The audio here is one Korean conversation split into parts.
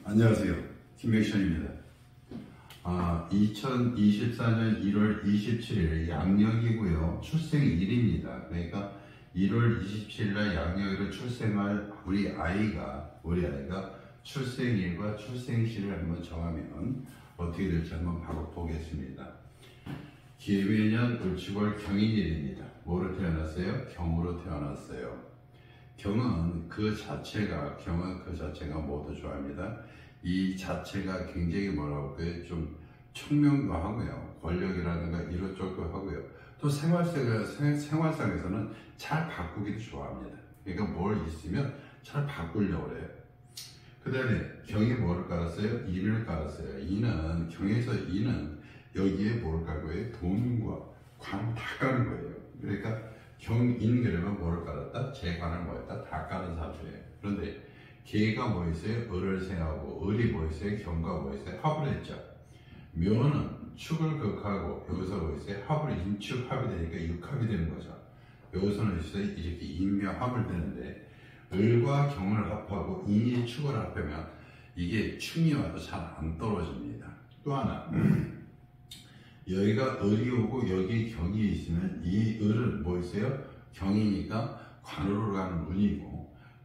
안녕하세요. 김백천입니다. 2024년 1월 27일 양력이고요. 출생일입니다. 그러니까 1월 27일 날 양력으로 출생할 우리 아이가 출생일과 출생시를 한번 정하면 어떻게 될지 한번 바로 보겠습니다. 기해년 을지월 경인일입니다. 뭐로 태어났어요? 경으로 태어났어요. 경은 그 자체가 모두 좋아합니다. 이 자체가 굉장히 좀 총명도 하고요. 권력이라든가 이것저것 하고요. 또 생활상에서는 잘 바꾸기도 좋아합니다. 그러니까 뭘 있으면 잘 바꾸려고 그래요. 그 다음에 경에 뭐를 깔았어요? 인을 깔았어요. 인은, 경에서 인은 여기에 뭘 깔고요? 돈과 관 다 까는 거예요. 그러니까 경인 그러면 뭐를 깔았다? 재관을 뭐했다? 다 까는 사주예요. 그런데 계가 뭐 있어요? 을을 생하고 을이 뭐 있어요? 경과 뭐 있어요? 합을 했죠. 묘는 축을 극하고 여기서 뭐 있어요? 합을 인축 합이 되니까 육합이 되는 거죠. 여기서는 있어요? 이렇게 인묘합을 되는데 을과 경을 합하고 인이 축을 합하면 이게 축이 와도 잘 안 떨어집니다. 또 하나 여기가 을이 오고 여기 경이 있으면 이 을은 뭐 있어요? 경이니까 관으로 가는 운이고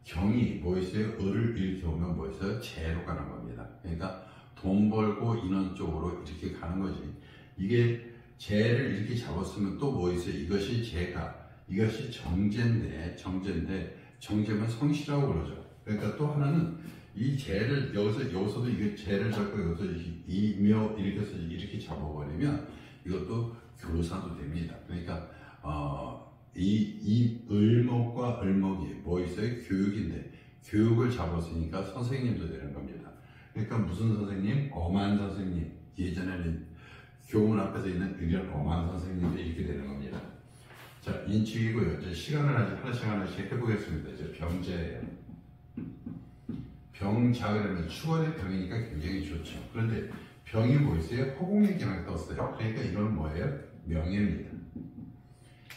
경이 뭐 있어요? 을을 이렇게 오면 뭐 있어요? 재로 가는 겁니다. 그러니까 돈 벌고 인원 쪽으로 이렇게 가는 거지. 이게 재를 이렇게 잡았으면 또 뭐 있어요? 이것이 정제인데 정제면 성씨라고 그러죠. 그러니까 또 하나는 이 재를 여기서도 이게 재를 잡고 여기서 이묘 이렇게 해서 이렇게 잡아버리면 이것도 교사도 됩니다. 그러니까 이 을목과 을목이 뭐 있어요? 교육인데 교육을 잡았으니까 선생님도 되는 겁니다. 그러니까 무슨 선생님? 엄한 선생님. 예전에는 교문 앞에서 있는 이런 엄한 선생님도 이렇게 되는 겁니다. 자, 인축이고요. 이제 시간을 하나씩 해보겠습니다. 이제 병자예요. 병자 그러면 축월의 병이니까 굉장히 좋죠. 그런데 병이 뭐 있어요? 허공의 경을 떴어요. 그러니까 이건 뭐예요? 명예입니다.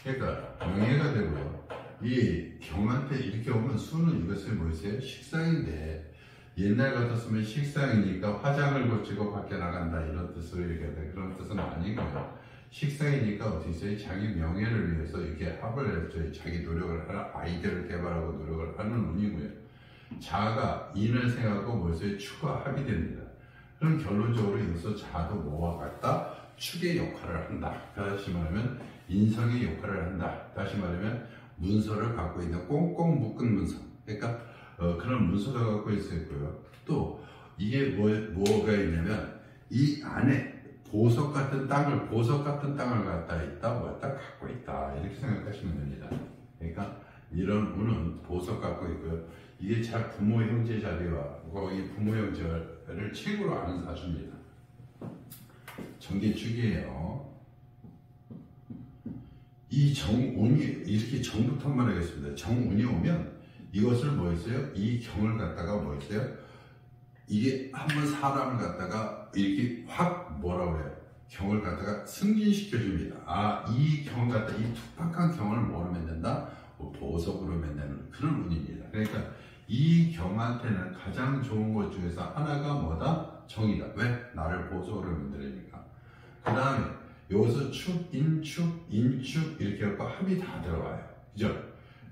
그러니까 명예가 되고요. 이 경한테 이렇게 오면 수는 이것을 뭐 있어요? 식상인데 옛날 같았으면 식상이니까 화장을 고치고 밖에 나간다 이런 뜻으로 얘기하는데 그런 뜻은 아니고요. 식상이니까 어떻게 있어요? 자기 명예를 위해서 이렇게 합을 해서 자기 노력을 하라, 아이디어를 개발하고 노력을 하는 운이고요. 자가 인을 생각하고 뭐였어요? 축과 합이 됩니다. 그럼 결론적으로 여기서 자도 뭐와 같다? 축의 역할을 한다. 다시 말하면 인성의 역할을 한다. 다시 말하면 문서를 갖고 있는 꽁꽁 묶은 문서. 그러니까 그런 문서를 갖고 있었고요. 또 이게 뭐가 있냐면 이 안에 보석 같은 땅을 갖고 있다. 이렇게 생각하시면 됩니다. 그러니까 이런 운은 보석 갖고 있고요. 이게 부모 형제 자리와 이 부모 형제를 최고로 아는 사주입니다. 정계축이에요. 이 정운이 이렇게 정부터만 하겠습니다. 정운이 오면 이것을 뭐 있어요? 이 경을 갖다가 뭐 있어요? 이게 한번 사람을 갖다가 이렇게 확 뭐라고 해요? 경을 갖다가 승진시켜 줍니다. 이 경 갖다 이 툭박한 경을 뭐로 맺는다? 보석으로 맺는 그런 운입니다. 그러니까 이 경한테는 가장 좋은 것 중에서 하나가 뭐다? 정이다. 왜? 나를 보석으로 만들으니까. 그 다음에 여기서 축, 인축 이렇게 해서 합이 다 들어가요. 그죠?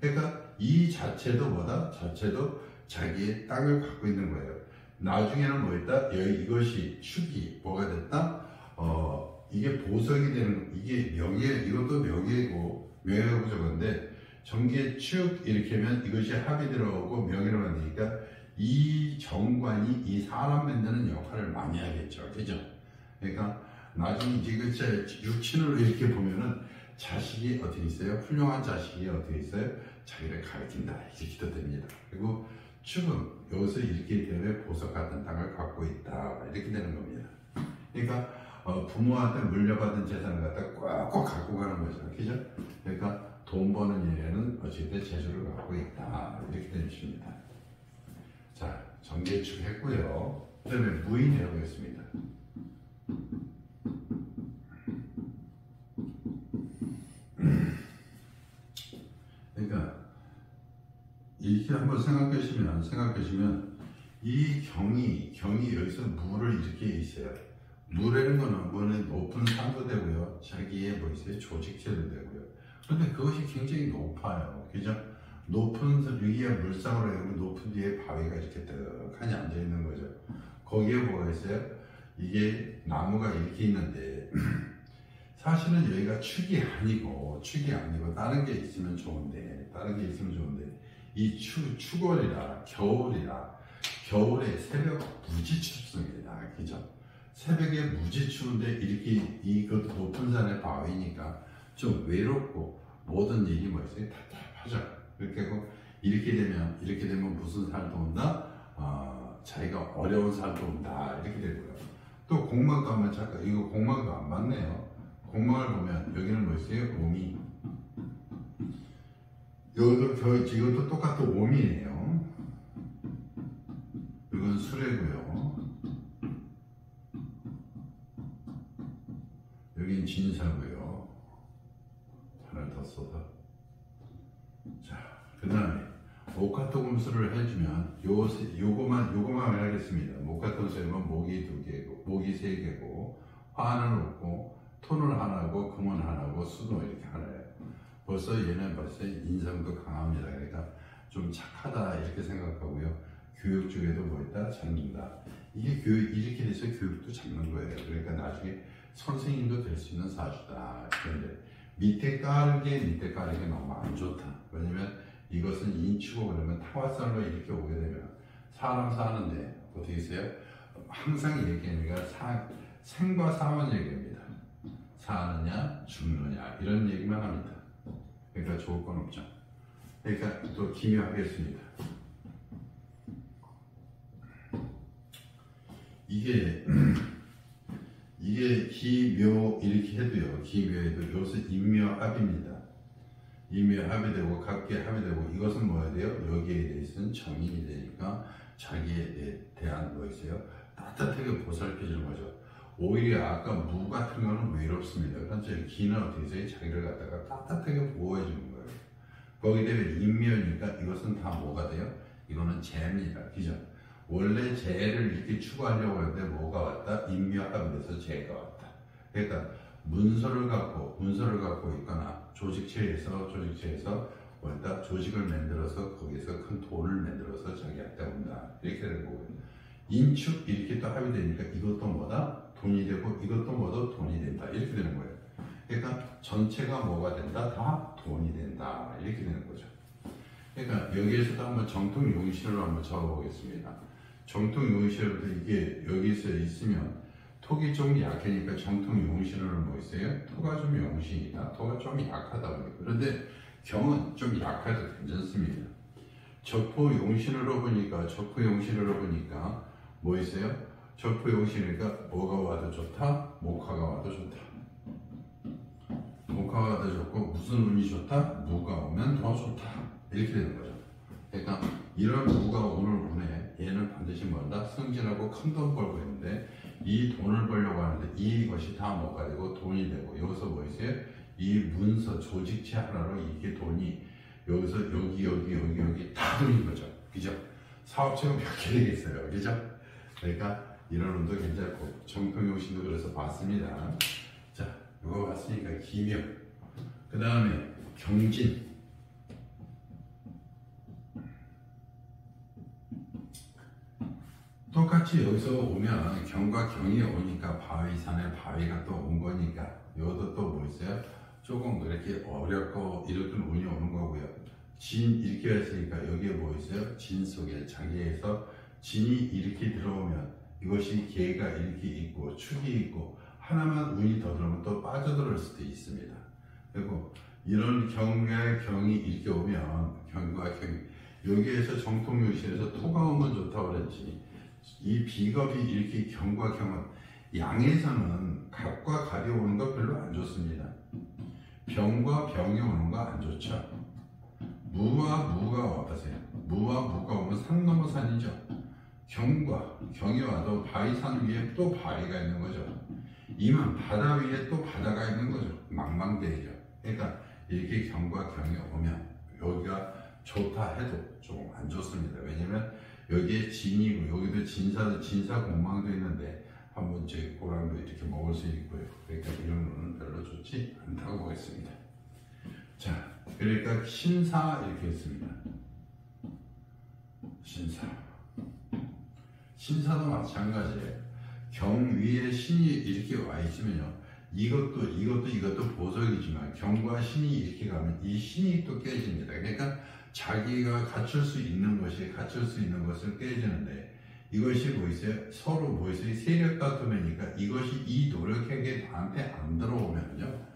그러니까 이 자체도 뭐다? 자체도 자기의 땅을 갖고 있는 거예요. 나중에는 뭐 있다? 이것이 축이 뭐가 됐다? 이게 보석이 되는, 이게 이것도 명예고 저건데, 정계축 이렇게 하면 이것이 합이 들어오고 명예로 만드니까 이 정관이 이 사람 만드는 역할을 많이 하겠죠. 그죠? 그러니까 나중에 이거 육친으로 이렇게 보면은 자식이 어떻게 있어요? 훌륭한 자식이 어떻게 있어요? 자기를 가르친다. 이렇게 됩니다. 그리고 축은 여기서 이렇게 되면 보석 같은 땅을 갖고 있다. 이렇게 되는 겁니다. 그러니까 부모한테 물려받은 재산을 갖다 꽉꽉 갖고 가는 거죠. 그죠? 그러니까 돈 버는 일에는 어쨌든 재주를 갖고 있다. 이렇게 되는 것입니다. 자, 정계축 했고요. 그 다음에 무인 해보겠습니다. 그러니까 이렇게 한번 생각하시면 이 경이 여기서 물을 이렇게 있어요. 물이라는 거는 뭐는 높은 산도 되고요. 자기의 뭐 있어요? 조직체도 되고요. 그런데 그것이 굉장히 높아요. 그죠? 높은 위에 물상으로 해보면 높은 뒤에 바위가 이렇게 떡하니 앉아 있는 거죠. 거기에 뭐가 있어요? 이게 나무가 이렇게 있는데 사실은 여기가 축이 아니고 다른 게 있으면 좋은데 이 추월이라 겨울에 새벽 무지 춥습니다. 그죠? 새벽에 무지 추운데 이렇게 이것 높은 산의 바위니까 좀 외롭고 모든 일이 뭐 있어요? 답답하죠. 그렇게 하고 이렇게 되면 무슨 살도 온다? 자기가 어려운 살도 온다. 이렇게 되고요. 또 공망도 한번 잠깐 이거 공망도 안 맞네요. 공망을 보면 여기는 뭐 있어요? 오미. 이것도 똑같은 오미예요. 이건 수레고요. 여긴 진사고요. 하나 더 써서. 자, 그 다음에 목화토금수를 해주면 요거만 하겠습니다. 목화토금수면 목이 2개고 목이 3개고 화는 없고 토는 하나고 금은 하나고 수도 이렇게 하나예요. 벌써 얘는 인성도 강합니다. 그러니까 좀 착하다 이렇게 생각하고요. 교육 쪽에도 뭐 있다? 잡는다. 이게 이렇게 돼서 교육도 잡는 거예요. 그러니까 나중에 선생님도 될 수 있는 사주다. 그런데 밑에 깔게 너무 안 좋다. 왜냐면 이것은 인치고 그러면 타화살로 이렇게 오게 되면 사람 사는데 어떻게 있어요? 항상 얘기하는 게 생과 사만 얘기합니다. 사느냐 죽느냐 이런 얘기만 합니다. 그러니까 좋을 건 없죠. 그러니까 또 기묘하겠습니다. 이게 기묘 이렇게 해도요. 기묘해도 이것은 인묘합입니다. 인묘합이 되고 각계 합이 되고 이것은 뭐야 돼요? 여기에 대해서는 정인이 되니까 자기에 대한 뭐 있어요? 따뜻하게 보살펴주는 거죠. 오히려 아까 무 같은 거는 외롭습니다. 그런데 기는 어떻게 해서 자기를 갖다가 따뜻하게 보호해 주는 거예요. 거기 때문에 인묘니까 이것은 다 뭐가 돼요? 이거는 재입니다. 그죠? 원래 재를 이렇게 추구하려고 하는데 뭐가 왔다? 인묘합이 돼서 재가 왔다. 그러니까 문서를 갖고 있거나 조직체에서 뭐다 조직을 만들어서 거기서 큰 돈을 만들어서 자기한테 온다. 이렇게 되는 거고요. 인축 이렇게 또 합이 되니까 이것도 뭐다? 돈이 되고 이것도 뭐도 돈이 된다. 이렇게 되는 거예요. 그러니까 전체가 뭐가 된다? 다 돈이 된다. 이렇게 되는 거죠. 그러니까 여기에서도 한번 정통용신으로 한번 적어보겠습니다. 정통용신으로도 이게 여기서 있으면 톡이 좀 약하니까 정통용신으로 뭐 있어요? 토가 좀 용신이다. 토가 좀 약하다 보니까. 그런데 경은 좀 약해도 괜찮습니다. 적포용신으로 보니까 뭐 있어요? 적포용신이니까 뭐가 와도 좋다? 목화가 와도 좋다. 목화가 와도 좋고 무슨 운이 좋다? 무가 오면 더 좋다. 이렇게 되는 거죠. 그러니까 이런 무가 오늘 운에 얘는 반드시 뭐다? 승진하고 큰 돈 벌고 있는데 이 돈을 벌려고 하는데 이것이 다 뭐가 되고 돈이 되고 여기서 뭐 있어요? 이 문서 조직체 하나로 이게 돈이 여기서 여기 다 돈인 거죠. 그죠? 사업체가 몇 개 되겠어요. 그죠? 그러니까 이런 운도 괜찮고 정통용신도 그래서 봤습니다. 자, 이거 봤으니까 기묘. 그 다음에 경진. 똑같이 여기서 오면 경과 경이 오니까 바위산에 바위가 또 온 거니까 여기도 또 뭐 있어요? 조금 그렇게 어렵고 이렇게 운이 오는 거고요. 진 이렇게 했으니까 여기에 뭐 있어요? 진 속에 자기에서 진이 이렇게 들어오면 이것이 개가 이렇게 있고 축이 있고 하나만 운이 더 들어오면 또 빠져들을 수도 있습니다. 그리고 이런 경과 경이 이렇게 오면 경과 경이 여기에서 정통용신에서 토가 오면 좋다고 그랬지. 이 비겁이 이렇게 경과 경은 양에서는 갑과 갑이 오는 거 별로 안 좋습니다. 병과 병이 오는 거 안 좋죠. 무와 무가 어떠세요? 무와 무가 오면 산 넘어 산이죠. 경과 경이 와도 바위산 위에 또 바위가 있는 거죠. 이만 바다 위에 또 바다가 있는 거죠. 망망대해죠. 그러니까 이렇게 경과 경이 오면 여기가 좋다 해도 조금 안 좋습니다. 왜냐면 여기에 진이고 여기도 진사 공망도 있는데 한번 저희 고랑도 이렇게 먹을 수 있고요. 그러니까 이런 거는 별로 좋지 않다고 보겠습니다. 자, 그러니까 신사 이렇게 했습니다. 신사도 마찬가지예요. 경 위에 신이 이렇게 와 있으면요. 이것도 보석이지만 경과 신이 이렇게 가면 이 신이 또 깨집니다. 그러니까 자기가 갖출 수 있는 것을 깨지는데 이것이 뭐 있어요? 서로 뭐 있어요? 세력 다툼이니까 이것이 이 노력한 게 나한테 안 들어오면요.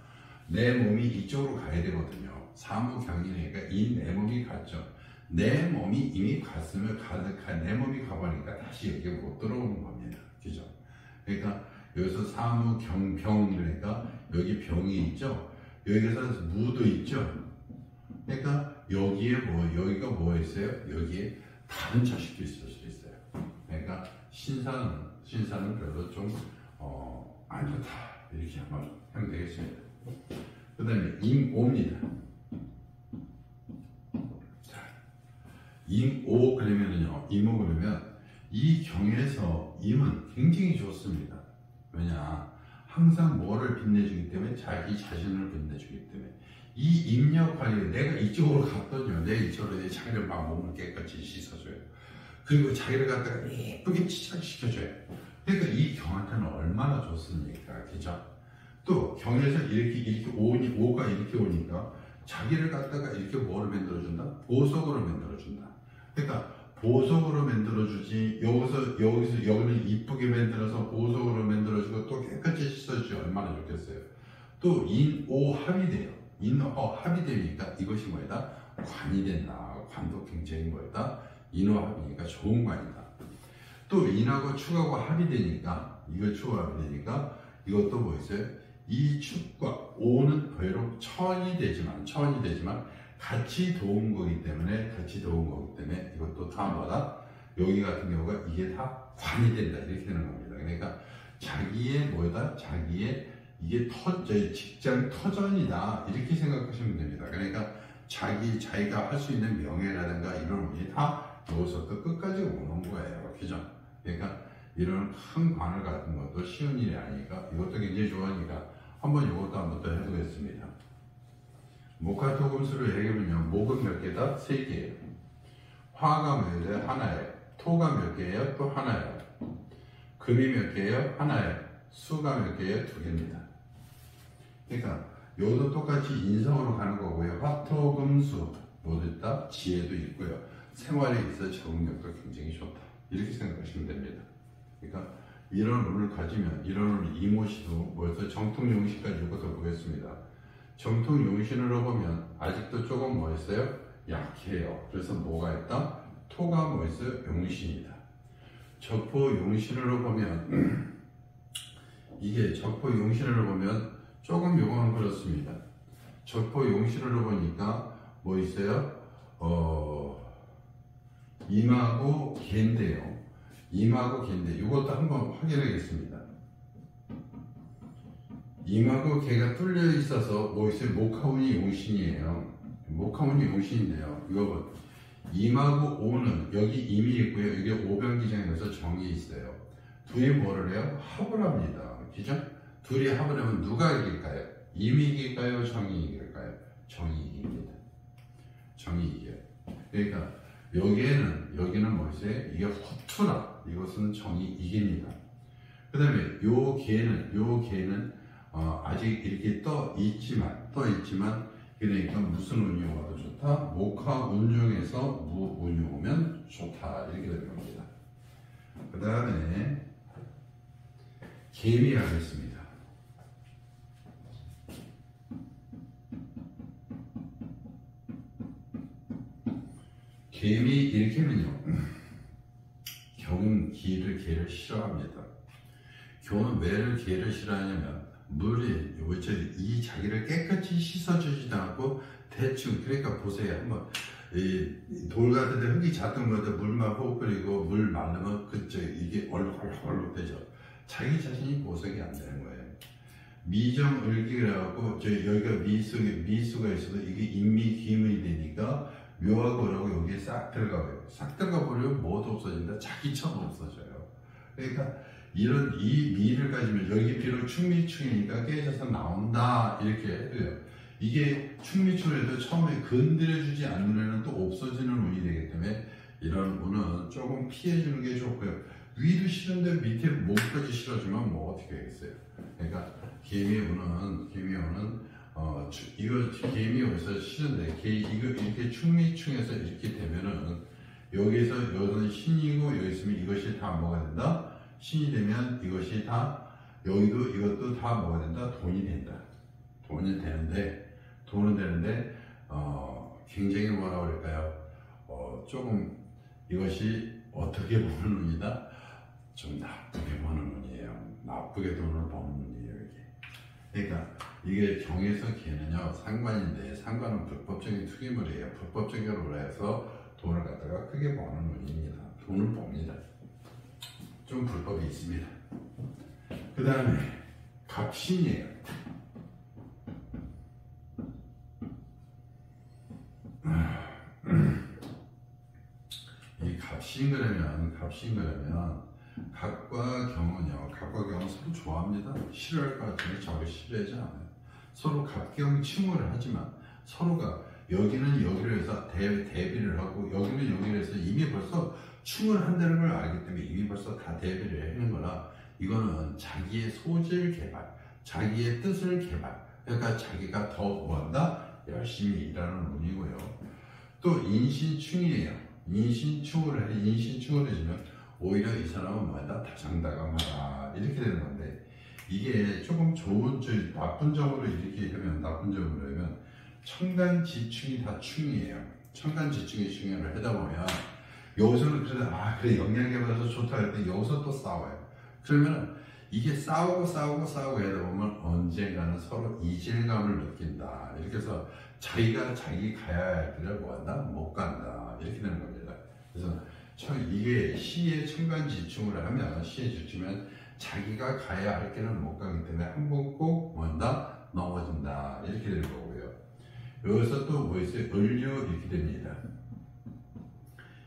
내 몸이 이쪽으로 가야 되거든요. 사무경이니까 이 내 몸이 갔죠. 내 몸이 이미 갔으면 내 몸이 가버리니까 다시 여기 못 들어오는 겁니다. 그죠? 그러니까 여기서 사무경병 그러니까 여기 병이 있죠. 여기서 무도 있죠. 그러니까 여기가 뭐 있어요? 여기에 다른 자식도 있을 수 있어요. 그러니까 신사는 별로 좀 안 좋다 이렇게 한번 하면 되겠습니다. 그 다음에 임오입니다. 자, 임오 그러면은요, 임오 그러면 이 경에서 임은 굉장히 좋습니다. 왜냐? 항상 뭐를 빛내주기 때문에 자기 자신을 빛내주기 때문에 이 임력 관리 내가 이쪽으로 갔더니요, 내 이쪽으로 자기를 막 몸을 깨끗이 씻어줘요. 그리고 자기를 갖다가 예쁘게 치장시켜줘요. 그러니까 이 경한테는 얼마나 좋습니까? 그죠? 또 경에서 이렇게 오가 이렇게 오니까 자기를 갖다가 이렇게 뭐를 만들어준다? 보석으로 만들어준다. 그러니까 보석으로 만들어주지 여기는 이쁘게 만들어서 보석으로 만들어주고 또 깨끗이 씻어주지 얼마나 좋겠어요. 또 인오합이 돼요. 인오합이 되니까 이것이 뭐다? 관이 된다. 관도 굉장히 뭐다? 인오합이니까 좋은 관이다. 또 인하고 축하고 합이 되니까 이것도 뭐 있어요? 이 축과 오는 비록 천이 되지만 같이 도운 거기 때문에 이것도 다 뭐다? 여기 같은 경우가 이게 다 관이 된다 이렇게 되는 겁니다. 그러니까 자기의 이게 직장 터전이다 이렇게 생각하시면 됩니다. 그러니까 자기가 할 수 있는 명예라든가 이런 것이 다 여기서부터 끝까지 오는 거예요. 그죠? 그러니까 이런 큰 관을 갖는 것도 쉬운 일이 아니니까 이것도 굉장히 좋아하니까 이것도 한번 더 해보겠습니다. 목화토금수를 얘기하면요. 목은 몇 개다? 3개예요. 화가 몇 개예요? 하나예요. 토가 몇 개예요? 또 하나예요. 금이 몇 개예요? 하나예요. 수가 몇 개예요? 2개입니다. 그러니까 요도 똑같이 인성으로 가는 거고요. 화토금수 모두 다 지혜도 있고요. 생활에 있어 적응력도 굉장히 좋다. 이렇게 생각하시면 됩니다. 그러니까 이런 운을 가지면 이런 이모시도 벌써 정통용신까지 읽어서 보겠습니다. 정통용신으로 보면 아직도 조금 뭐 있어요? 약해요. 그래서 뭐가 있다? 토가 뭐 있어요? 용신이다. 적포용신으로 보면 이게 적포용신으로 보면 조금 요거는 그렇습니다. 적포용신으로 보니까 뭐 있어요? 임하고 개인데요. 이것도 한번 확인하겠습니다. 임하고 개가 뚫려 있어서 뭐 있어요? 목화운이 용신이에요. 목화운이 용신인데요. 이거 임하고 오는 여기 임이 있고요. 여기 오병기장에서 정이 있어요. 둘이 뭐를 해요? 합을 합니다. 그죠? 둘이 합을 하면 누가 이길까요? 임이 이길까요? 정이 이길까요? 정이 이깁니다. 정이 이겨요. 그러니까 여기는 뭐 있어요? 이게 허투라. 이것은 정이 이깁니다. 그 다음에 요 개는 아직 이렇게 떠 있지만 그러니까 무슨 운이 와도 좋다? 목화 운 중에서 무 운이 오면 좋다. 이렇게 되는 겁니다. 그 다음에 개미 하겠습니다. 개미 이렇게 하면요. 경은 개를 싫어합니다. 경은 왜를 개를 싫어하냐면 이 자기를 깨끗이 씻어주지도 않고 대충 그러니까 보세요. 한번 돌 같은 데 흙이 잦은 것에 물만 푹 뿌리고 물 말르면 이게 얼룩덜룩되죠. 자기 자신이 보석이 안 되는 거예요. 미정을기라고 여기가 미수가 있어도 이게 인미기문이 되니까 묘하고라고 여기에 싹 들어가 버려요. 싹 들어가 버리면 뭐도 없어진다. 자기처럼 없어져요. 그러니까 이런 이 미를 가지면 여기 비록 충미충이니까 깨져서 나온다 이렇게 해도요. 이게 충미충을 해도 처음에 건드려주지 않는 애는 또 없어지는 운이 되기 때문에 이런 운은 조금 피해주는 게 좋고요. 위도 싫은데 밑에 목까지 실어주면 뭐 어떻게 하겠어요. 그러니까 개미의 운은 이거 개미 여기서 싫은데 이거 이렇게 충미충에서 이렇게 되면은 여기는 신이고 여기 있으면 이것이 다 뭐가 된다? 신이 되면 이것이 다 여기도 이것도 다 뭐가 된다? 돈이 된다. 돈은 되는데 굉장히 뭐라 그럴까요? 조금 이것이 어떻게 보는 운이다? 좀 나쁘게 보는 운이에요. 나쁘게 돈을 버는 운이에요. 그러니까 이게 경에서 개는요 상관인데 상관은 불법적인 투기물 이에요. 불법적으로 해서 돈을 갖다가 크게 버는 운입니다. 돈을 봅니다. 좀 불법이 있습니다. 그 다음에 갑신이에요. 이 갑신 그러면 갑과 경은요. 갑과 경은 서로 좋아합니다. 싫어할 것 같으면 저를 싫어하지 않아요. 서로 갑경칭을 하지만 서로가 여기는 여기를 해서 대비를 하고 여기는 여기를 해서 이미 벌써 충을 한다는 걸 알기 때문에 이미 벌써 다 대비를 하는 거라 이거는 자기의 소질 개발, 자기의 뜻을 개발 그러니까 자기가 더 뭐한다? 열심히 일하는 운이고요. 또 인신충이에요. 인신충을 해주면 오히려 이 사람은 뭐다? 다장다감하다 이렇게 되는 건데 이게 조금 좋은 나쁜 점으로 이렇게 하면 청간지충이 다 충이에요. 청간지충이 충을 하다 보면 여기서는 그래 영양제 받아서 좋다 할 때 여기서 또 싸워요. 그러면 이게 싸우고 하다 보면 언젠가는 서로 이질감을 느낀다. 이렇게 해서 자기가 자기 가야 할 길을 뭐한다? 못 간다. 이렇게 되는 겁니다. 그래서 이게 시의 청간지충을 하면 자기가 가야 할 길은 못 가기 때문에 한 번 꼭 뭔다? 넘어진다. 이렇게 되는 거고요. 여기서 또 뭐 있어요? 을류 이렇게 됩니다.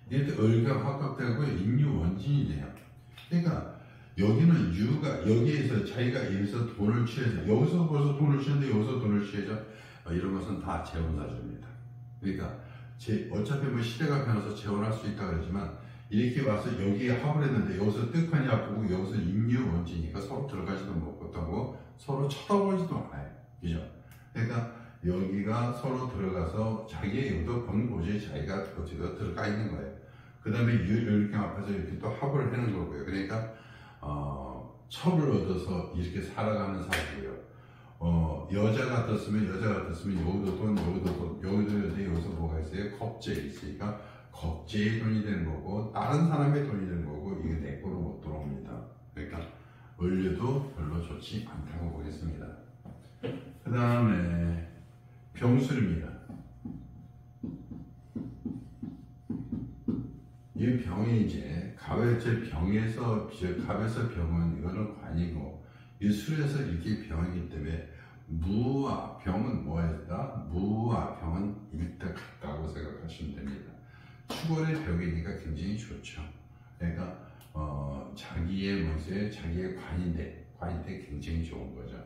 이게 을과 화갑되고 인유원진이 돼요. 그러니까 여기는 유가 여기에서 자기가 여기서 돈을 취해서 여기서 벌써 돈을 취했는데 여기서 돈을 취해서 이런 것은 다 재혼사주입니다. 그러니까 어차피 뭐 시대가 변해서 재혼할 수 있다 그러지만 이렇게 와서 여기에 합을 했는데 여기서 뜻하니 아프고 여기서 인유원진이니까 서로 들어가지도 못하고 서로 쳐다보지도 않아요. 그죠? 그러니까 여기가 서로 들어가서 자기의 의도 본고지에 자기가 어디가 들어가 있는 거예요. 그 다음에 이렇게 앞에서 이렇게 또 합을 하는 거고요. 그러니까 첩을 얻어서 이렇게 살아가는 사주고요. 여자 같았으면 여기도 돈, 여기서 뭐가 있어요? 겁재에 있으니까 겁재의 돈이 되는 거고 다른 사람의 돈이 되는 거고 이게 내 거로 못 들어옵니다. 그러니까 을류도 별로 좋지 않다고 보겠습니다. 그 다음에 병술입니다. 이 병이 이제 갑에서 병은 이거는 관이고 이 술에서 이렇게 병이기 때문에 무와 병은 뭐였다? 무와 병은 일대 같다고 생각하시면 됩니다. 추월의 벽이니까 굉장히 좋죠. 그러니까 자기의 관인데 굉장히 좋은 거죠.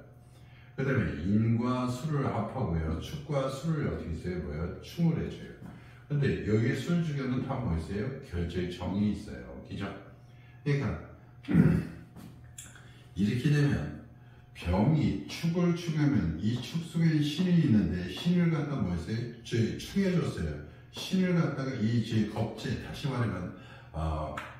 그 다음에 인과 술을 합하고요. 축과 술을 어떻게 써요? 충을 해줘요. 근데 여기 술 중에는 다 뭐 있어요? 결제의 정이 있어요. 그죠? 그러니까 이렇게 되면 병이 축을 축하면 이 축 속에 신이 있는데 신을 갖다 뭐 했어요? 축해줬어요. 신을 갖다가 이 겁재 다시 말하면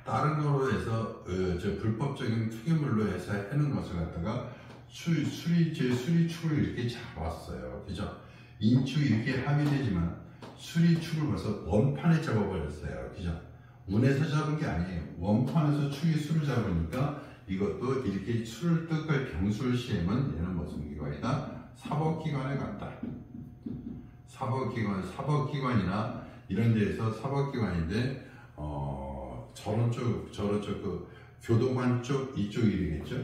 다른 거로 해서 불법적인 투기물로 해서 하는 것을 갖다가 술이 축을 이렇게 잡았어요. 그죠? 인축이 이렇게 합의되지만 술이 축을 벌써 원판에 잡아버렸어요. 그죠? 운에서 잡은 게 아니에요. 원판에서 축이 술을 잡으니까 이것도 이렇게 술을 뜻할 병술 시험은 얘는 무슨 기관이다? 사법기관에 갔다. 사법기관이나 이런 데에서 사법기관인데 저런 쪽 그 교도관 쪽 이쪽이 되겠죠.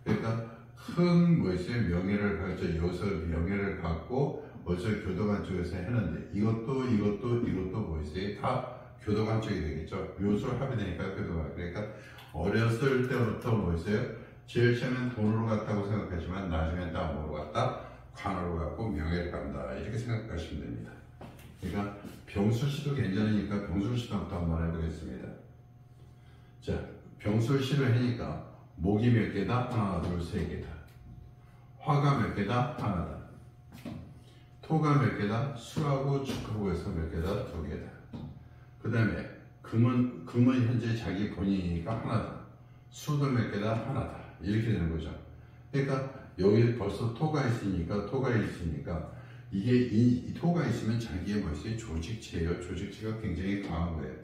그러니까 큰 뭐 있어요? 명예를 갖죠. 여기서 명예를 갖고 벌써 교도관 쪽에서 했는데 이것도 뭐 있어요? 다 교도관 쪽이 되겠죠. 묘술 합의되니까 교도관. 그러니까 어렸을 때부터 뭐 있어요? 제일 처음엔 돈으로 갔다고 생각하지만 나중엔 다 뭐로 갔다? 관으로 갔고 명예를 간다. 이렇게 생각하시면 됩니다. 그러니까 병술시도 괜찮으니까 병술시도부터 한번 해보겠습니다. 자, 병술시를 하니까 목이 몇 개다? 하나, 둘, 세 개다. 화가 몇 개다? 하나다. 토가 몇 개다? 수하고 축하고 해서 몇 개다? 두 개다. 그 다음에 금은 현재 자기 본인이니까 하나다. 수도 몇 개다? 하나다. 이렇게 되는 거죠. 그러니까 여기 벌써 토가 있으니까 이게 이 토가 있으면 자기의 뭐지? 조직체예요. 조직체가 굉장히 강한 거예요.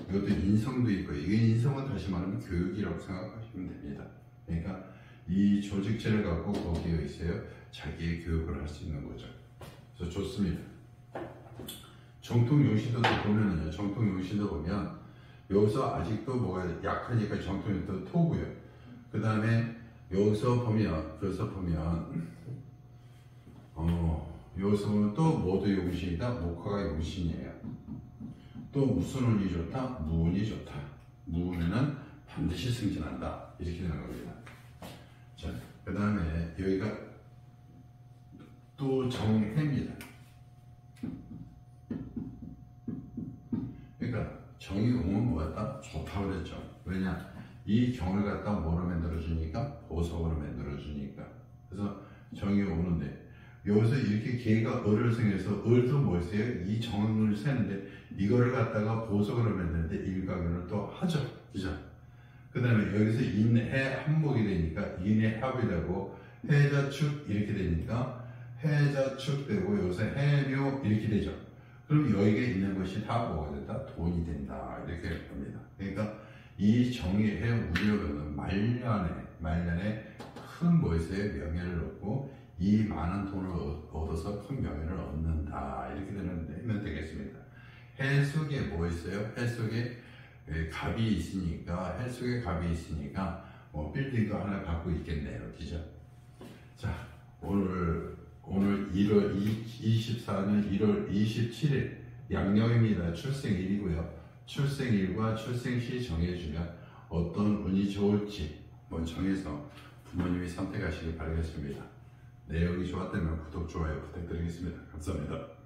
이것도 인성도 있고, 이게 인성은 다시 말하면 교육이라고 생각하시면 됩니다. 그러니까 이 조직체를 갖고 거기에 있어요. 자기의 교육을 할 수 있는 거죠. 그래서 좋습니다. 정통용신도 보면은요. 정통용신도 보면 여기서 아직도 뭐가 약하니까 정통용신도 토고요. 그 다음에 여기서 보면 여기서 보면 또 뭐도 용신이다. 목화가 용신이에요. 또 무슨 운이 좋다? 무운이 좋다. 무운에는 반드시 승진한다. 이렇게 되는 겁니다. 자, 그 다음에 여기가 또 정해입니다. 그러니까 정이 오면 뭐였다? 좋다고 그랬죠. 왜냐? 이 경을 갖다 뭐로 만들어주니까? 보석으로 만들어주니까. 그래서 정이 오는데 여기서 이렇게 개가 을을 생겨서 을도 뭐 있어요? 이 정을 세는데 이거를 갖다가 보석으로 만드는데 일각연을 또 하죠. 그죠? 그 다음에 여기서 인해 한목이 되니까 인해 합이 되고 해자축 이렇게 되니까 해자축 되고 여기서 해묘 이렇게 되죠. 그럼 여기에 있는 것이 다 뭐가 된다? 돈이 된다. 이렇게 합니다. 그러니까 이 정의해 우려는 말년에 큰 뭐에서의 명예를 얻고 이 많은 돈을 얻어서 큰 명예를 얻는다. 이렇게 되면 되겠습니다. 해 속에 뭐 있어요? 해 속에 갑이 있으니까, 해 속에 갑이 있으니까 뭐 빌딩도 하나 갖고 있겠네요. 그죠? 자, 오늘 24년 1월 27일 양력입니다. 출생일이고요. 출생일과 출생시 정해주면 어떤 운이 좋을지 뭐 정해서 부모님이 선택하시길 바라겠습니다. 내용이 좋았다면 구독, 좋아요 부탁드리겠습니다. 감사합니다.